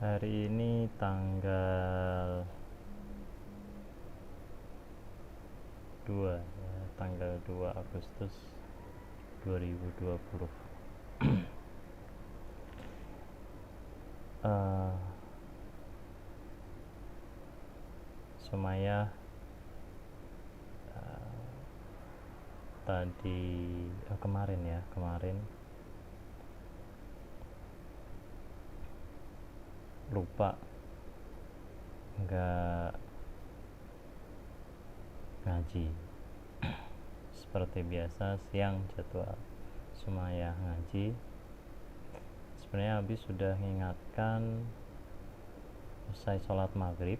Hari ini tanggal 2 ya, tanggal 2 Agustus 2020. Sumayah kemarin lupa nggak ngaji. Seperti biasa siang jadwal Sumayah ngaji. Sebenarnya habis sudah mengingatkan usai sholat maghrib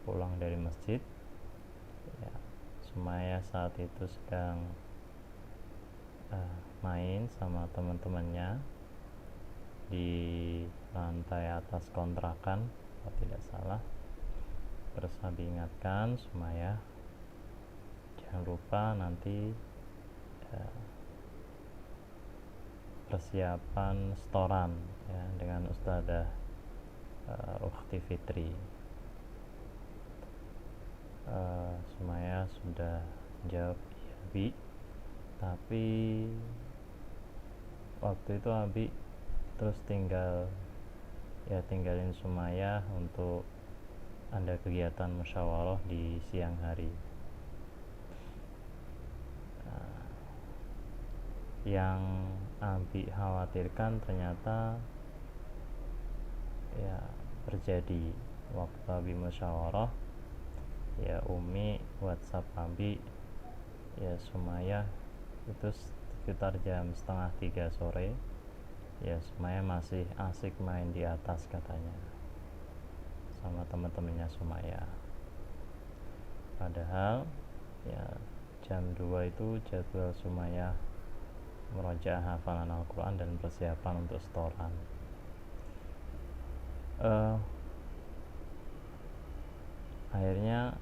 pulang dari masjid ya, Sumayah saat itu sedang main sama teman-temannya di lantai atas kontrakan kalau tidak salah. Terus Abi ingatkan Sumayah jangan lupa nanti persiapan setoran ya, dengan Ustadzah Ukhti Fitri. Sumayah sudah jawab iya Bi, tapi waktu itu Abi terus tinggalin Sumayah untuk ada kegiatan musyawarah di siang hari. Yang Abi khawatirkan ternyata ya terjadi waktu Abi musyawarah. Ya Umi WhatsApp Abi, ya Sumayah itu sekitar jam 2:30 sore. Ya Sumayah masih asik main di atas katanya sama teman-temannya Sumayah. Padahal ya jam 2 itu jadwal Sumayah murojaah hafalan Al-Quran dan persiapan untuk setoran. Akhirnya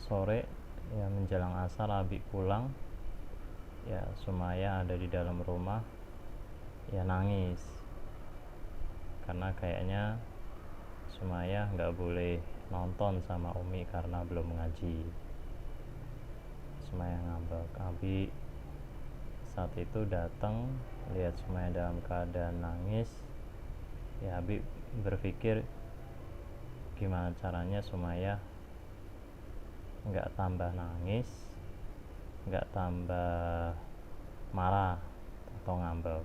sore ya menjelang asar Abi pulang, ya Sumayah ada di dalam rumah ya nangis karena kayaknya Sumayah nggak boleh nonton sama Umi karena belum ngaji. Sumayah ngambek. Abi saat itu datang lihat Sumayah dalam keadaan nangis, ya Abi berpikir gimana caranya Sumayah nggak tambah nangis, nggak tambah marah atau ngambek.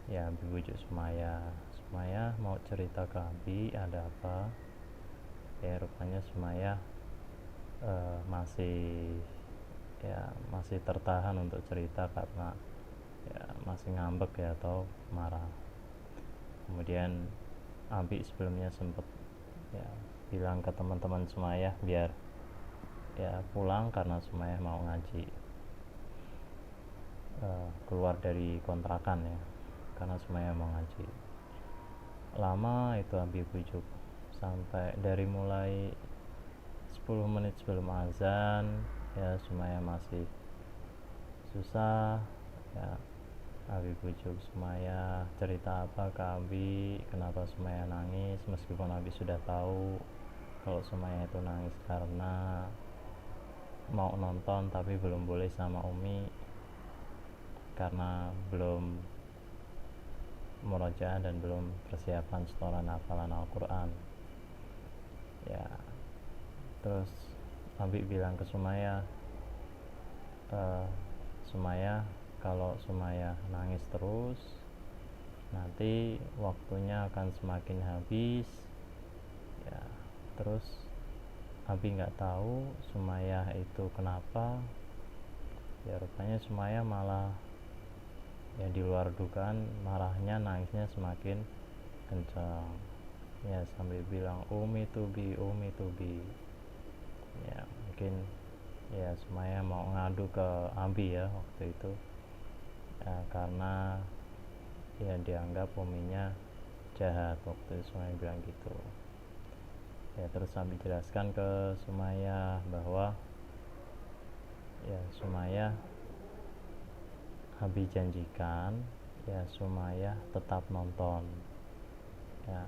Ya Abi bujuk Sumayah mau cerita ke Abi ada apa. Ya rupanya Sumayah masih tertahan untuk cerita karena ya masih ngambek ya atau marah. Kemudian Abi sebelumnya sempat ya bilang ke teman-teman Sumayah biar ya pulang karena Sumayah mau ngaji, keluar dari kontrakan ya karena Sumayah mau ngaji. Lama itu Abi bujuk sampai dari mulai 10 menit sebelum azan ya Sumayah masih susah ya. Abi bujuk Sumayah, cerita apa ke Abi, kenapa Sumayah nangis, meskipun Abi sudah tahu kalau Sumayah itu nangis karena mau nonton tapi belum boleh sama Umi karena belum murojaah dan belum persiapan setoran hafalan Al-Quran ya. Terus Abi bilang ke Sumayah, Sumayah kalau Sumayah nangis terus nanti waktunya akan semakin habis ya. Terus Abi nggak tahu Sumayah itu kenapa ya, rupanya Sumayah malah ya di luar dugaan marahnya, nangisnya semakin kencang ya sambil bilang Umi tubi ya. Mungkin ya Sumayah mau ngadu ke Abi ya waktu itu ya, karena ya dianggap Uminya jahat waktu itu Sumayah bilang gitu ya. Terus Abi jelaskan ke Sumayah bahwa ya Sumayah Abi janjikan ya Sumayah tetap nonton ya.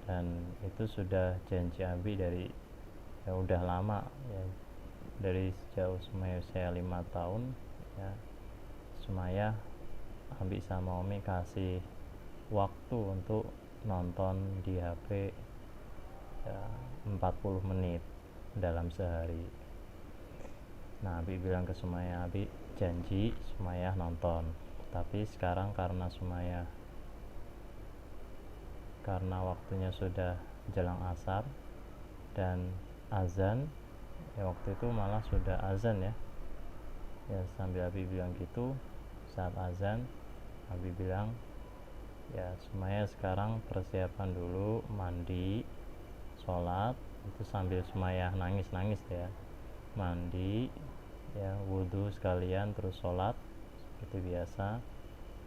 dan itu sudah janji Abi dari ya udah lama ya, dari sejauh Sumayah usia 5 tahun ya. Sumayah Abi sama Umi kasih waktu untuk nonton di HP ya, 40 menit dalam sehari. Nah, Abi bilang ke Sumayah, Abi janji Sumayah nonton. Tapi sekarang karena waktunya sudah jelang asar dan azan, ya waktu itu malah sudah azan ya. Ya sambil Abi bilang gitu, saat azan Abi bilang, ya Sumayah sekarang persiapan dulu mandi, sholat. Itu sambil Sumayah nangis-nangis ya, mandi ya, wudhu sekalian, terus sholat seperti biasa.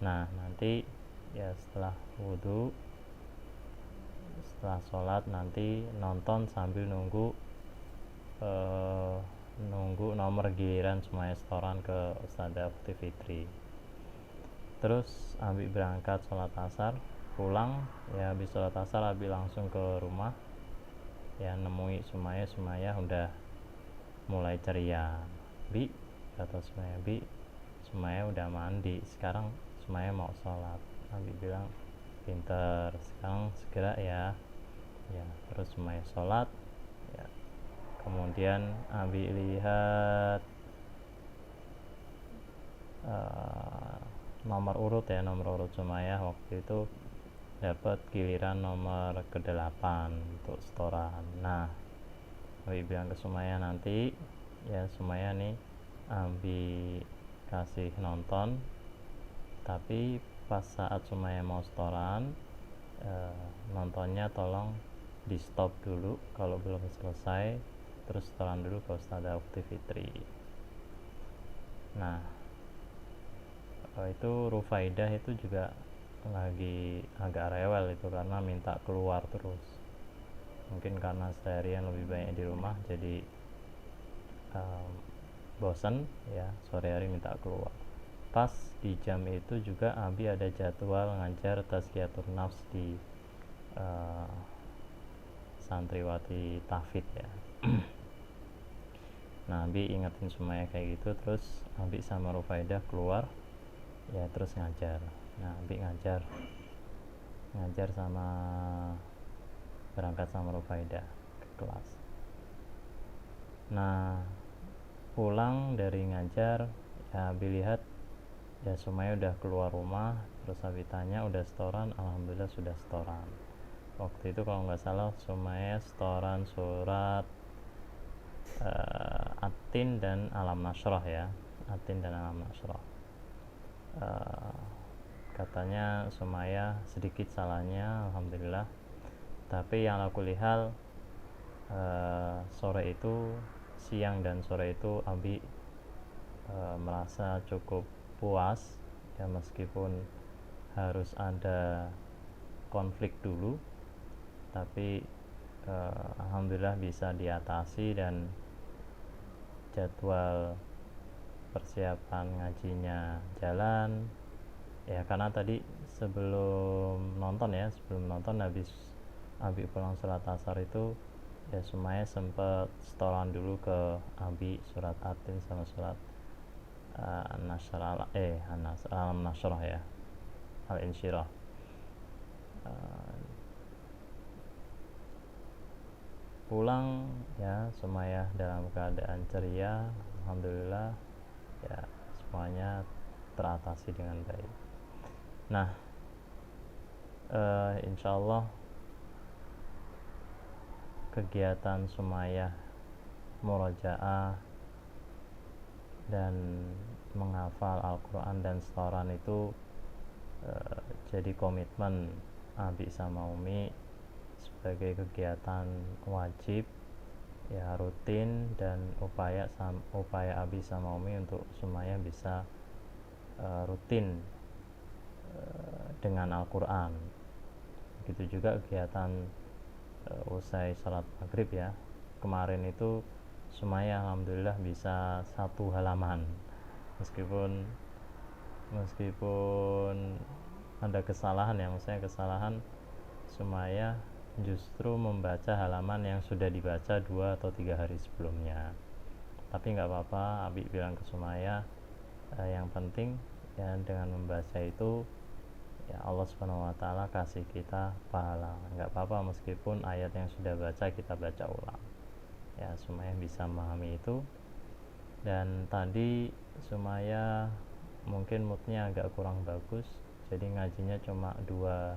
Nah nanti ya setelah wudhu, setelah sholat nanti nonton sambil nunggu nomor giliran Sumayah setoran ke Ustadzah Ukti Fitri. Terus Abi berangkat sholat asar, pulang ya, habis sholat asar Abi langsung ke rumah ya, nemui Sumayah udah mulai ceria. Bi, kata Sumayah, Bi, Sumayah udah mandi, sekarang Sumayah mau sholat. Abi bilang, pinter, sekarang segera ya. Ya terus Sumayah sholat ya. Kemudian Abi lihat nomor urut Sumayah waktu itu dapat giliran nomor ke-8 untuk setoran. Nah, Abi bilang ke Sumayah, nanti ya Sumayah nih Abi kasih nonton, tapi pas saat Sumayah mau setoran, nontonnya tolong di stop dulu, kalau belum selesai terus setoran dulu ke Ustadzah Ukti Fitri. Nah itu Rufaidah itu juga lagi agak rewel itu, karena minta keluar terus. Mungkin karena seharian lebih banyak di rumah, jadi bosan ya, sore hari minta keluar. Pas di jam itu juga Abi ada jadwal ngajar tazkiyatun nafs di santriwati tahfidz ya. Nah, Abi ingetin Sumayah kayak gitu, terus Abi sama Rufaidah keluar ya, terus ngajar. Nah, Abi ngajar sama berangkat sama Rufaidah ke kelas. Nah, pulang dari ngajar ya, Abi lihat ya Sumayah udah keluar rumah. Terus Abi tanya, udah setoran? Alhamdulillah sudah setoran. Waktu itu kalau nggak salah Sumayah setoran surat At-Tin dan Alam Nashrah ya, At-Tin dan Alam Nashrah. Katanya Sumayah sedikit salahnya, alhamdulillah. Tapi yang aku lihat siang dan sore itu Abi merasa cukup puas ya, meskipun harus ada konflik dulu, tapi alhamdulillah bisa diatasi dan jadwal persiapan ngajinya jalan ya. Karena tadi sebelum nonton habis Abi pulang sholat asar itu ya, Sumayah sempet setoran dulu ke Abi surat Atin sama surat Alam Nashrah ya, Al-Insyirah. Pulang ya Sumayah dalam keadaan ceria, alhamdulillah ya, semuanya teratasi dengan baik. Nah, insyaallah kegiatan Sumayah murojaah dan menghafal Al-Quran dan setoran itu jadi komitmen Abi sama Umi sebagai kegiatan wajib ya, rutin, dan upaya Abi sama Umi untuk Sumayah bisa rutin dengan Al-Quran. Begitu juga kegiatan usai salat maghrib ya. Kemarin itu Sumayah alhamdulillah bisa 1 halaman, meskipun ada kesalahan ya, maksudnya kesalahan Sumayah justru membaca halaman yang sudah dibaca 2 atau 3 hari sebelumnya. Tapi nggak apa-apa, Abi bilang ke Sumaya, yang penting ya dengan membaca itu ya Allah Subhanahu wa taala kasih kita pahala. Nggak apa-apa meskipun ayat yang sudah baca kita baca ulang. Ya, Sumaya bisa memahami itu. Dan tadi Sumaya mungkin moodnya agak kurang bagus, jadi ngajinya cuma dua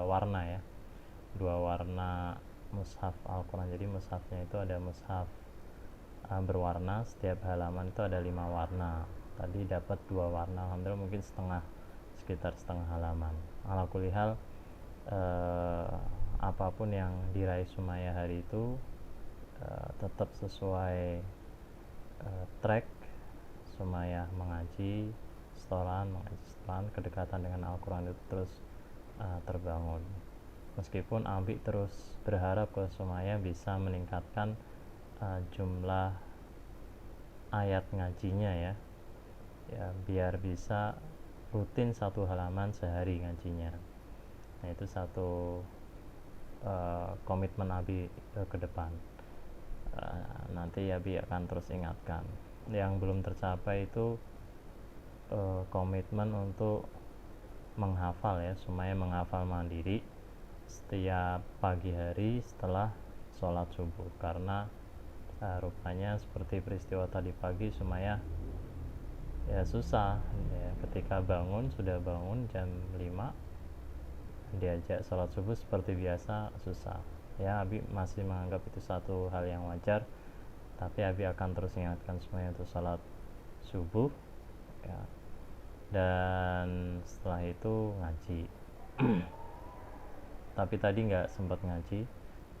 warna ya, dua warna mushaf Al-Quran. Jadi mushafnya itu ada mushaf berwarna, setiap halaman itu ada 5 warna. Tadi dapat 2 warna, alhamdulillah, mungkin sekitar setengah halaman. Ala kulli hal, apapun yang diraih Sumaya hari itu tetap sesuai track. Sumaya mengaji setoran, kedekatan dengan Al-Quran itu terus terbangun. Meskipun Abi terus berharap ke Sumaya bisa meningkatkan jumlah ayat ngajinya ya, biar bisa rutin 1 halaman sehari ngajinya. Nah, itu satu komitmen Abi ke depan. Nanti Abi akan terus ingatkan. Yang belum tercapai itu komitmen untuk menghafal ya, Sumaya menghafal mandiri setiap pagi hari setelah sholat subuh. Karena rupanya seperti peristiwa tadi pagi, Sumaya ya susah ya, ketika sudah bangun jam 5 diajak sholat subuh seperti biasa susah ya. Abi masih menganggap itu satu hal yang wajar, tapi Abi akan terus ingatkan semuanya untuk sholat subuh ya, dan setelah itu ngaji. Tapi tadi nggak sempat ngaji,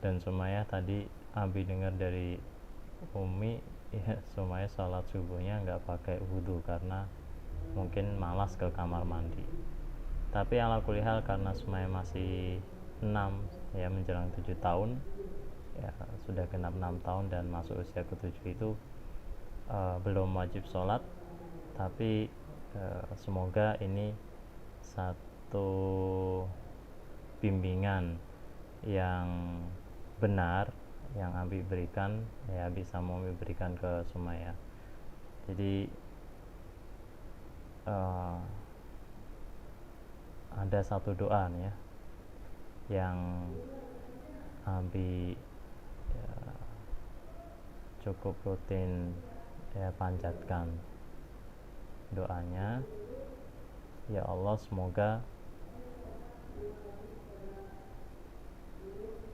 dan Sumaya tadi Abi dengar dari Umi ya, Sumaya sholat subuhnya nggak pakai wudhu karena mungkin malas ke kamar mandi. Tapi ala kulli hal, karena Sumaya masih 6 ya, menjelang 7 tahun ya, sudah genap 6 tahun dan masuk usia ke-7 itu belum wajib sholat. Tapi semoga ini satu bimbingan yang benar yang Abi berikan ya, bisa mau berikan ke Sumaya. Jadi ada satu doa nih ya, yang Abi ya, cukup rutin ya panjatkan. Doanya, ya Allah, semoga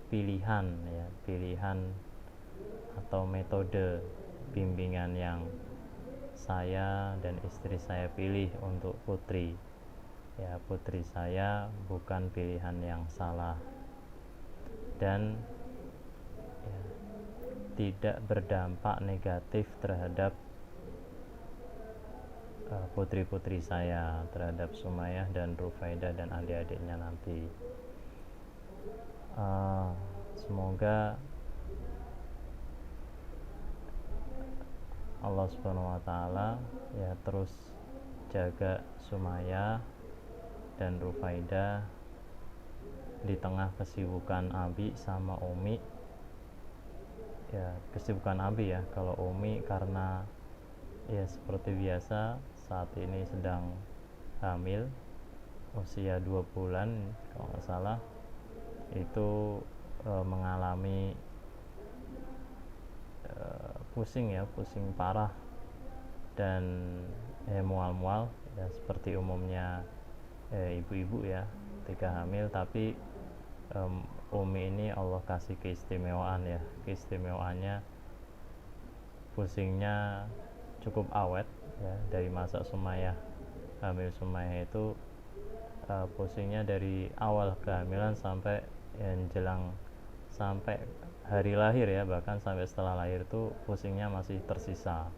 pilihan atau metode bimbingan yang saya dan istri saya pilih untuk putri saya bukan pilihan yang salah, dan ya, tidak berdampak negatif terhadap putri-putri saya, terhadap Sumayah dan Rufaidah dan adik-adiknya nanti. Semoga Allah Subhanahu wa taala ya terus jaga Sumayah dan Rufaidah di tengah kesibukan Abi sama Umi. Ya, kesibukan Abi ya. Kalau Umi karena ya seperti biasa saat ini sedang hamil usia 2 bulan kalau nggak salah, itu mengalami pusing parah dan mual-mual ya, seperti umumnya ibu-ibu ya ketika hamil. Tapi Umi ini Allah kasih keistimewaannya pusingnya cukup awet ya, dari masa Sumayah hamil. Sumayah itu pusingnya dari awal kehamilan sampai jelang sampai hari lahir ya, bahkan sampai setelah lahir itu pusingnya masih tersisa.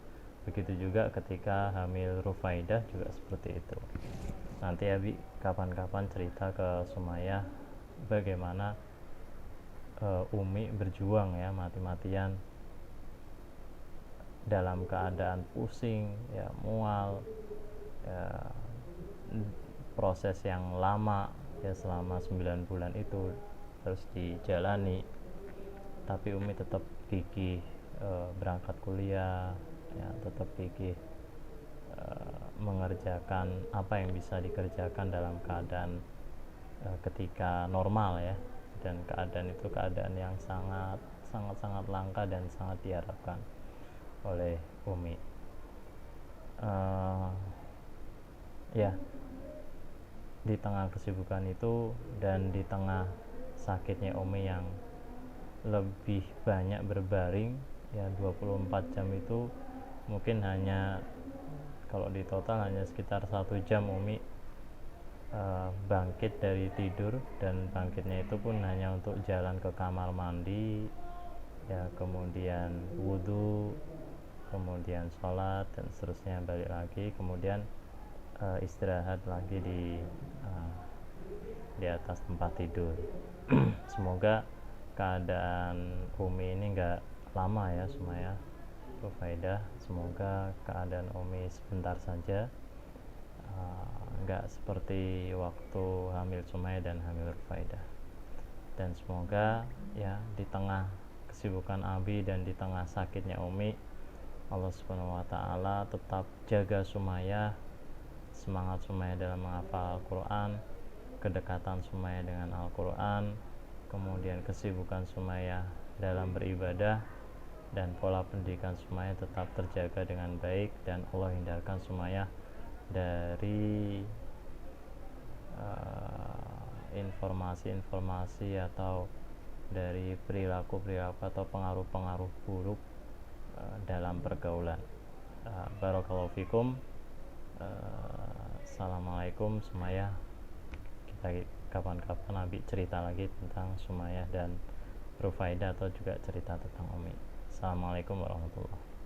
Begitu juga ketika hamil Rufaidah juga seperti itu. Nanti Abi kapan-kapan cerita ke Sumayah bagaimana Umi berjuang ya, mati-matian dalam keadaan pusing ya, mual ya, proses yang lama ya selama 9 bulan itu terus dijalani, tapi Umi tetap gigih berangkat kuliah, ya tetap gigih mengerjakan apa yang bisa dikerjakan dalam keadaan ketika normal ya, dan keadaan itu keadaan yang sangat langka dan sangat diharapkan oleh Umi. Ya, di tengah kesibukan itu dan di tengah sakitnya Umi yang lebih banyak berbaring ya, 24 jam itu mungkin hanya, kalau di total hanya sekitar 1 jam Umi bangkit dari tidur, dan bangkitnya itu pun hanya untuk jalan ke kamar mandi ya, kemudian wudhu, kemudian sholat, dan seterusnya balik lagi, kemudian istirahat lagi di atas tempat tidur. Semoga keadaan Umi ini nggak lama ya Sumaya, Rufaidah. Semoga keadaan Umi sebentar saja, nggak seperti waktu hamil Sumaya dan hamil Rufaidah. Dan semoga ya di tengah kesibukan Abi dan di tengah sakitnya Umi, Allah Subhanahu wa Ta'ala tetap jaga Sumaya, semangat Sumaya dalam menghafal Al-Quran, kedekatan Sumaya dengan Al-Quran, kemudian kesibukan Sumaya dalam beribadah, dan pola pendidikan Sumaya tetap terjaga dengan baik, dan Allah hindarkan Sumaya dari informasi-informasi atau dari perilaku-perilaku atau pengaruh-pengaruh buruk dalam pergaulan. Barakallahu fikum. Assalamualaikum Sumaya. Kita kapan-kapan Nabi cerita lagi tentang Sumaya dan Rufaidah, atau juga cerita tentang Umi. Assalamualaikum warahmatullahi wabarakatuh.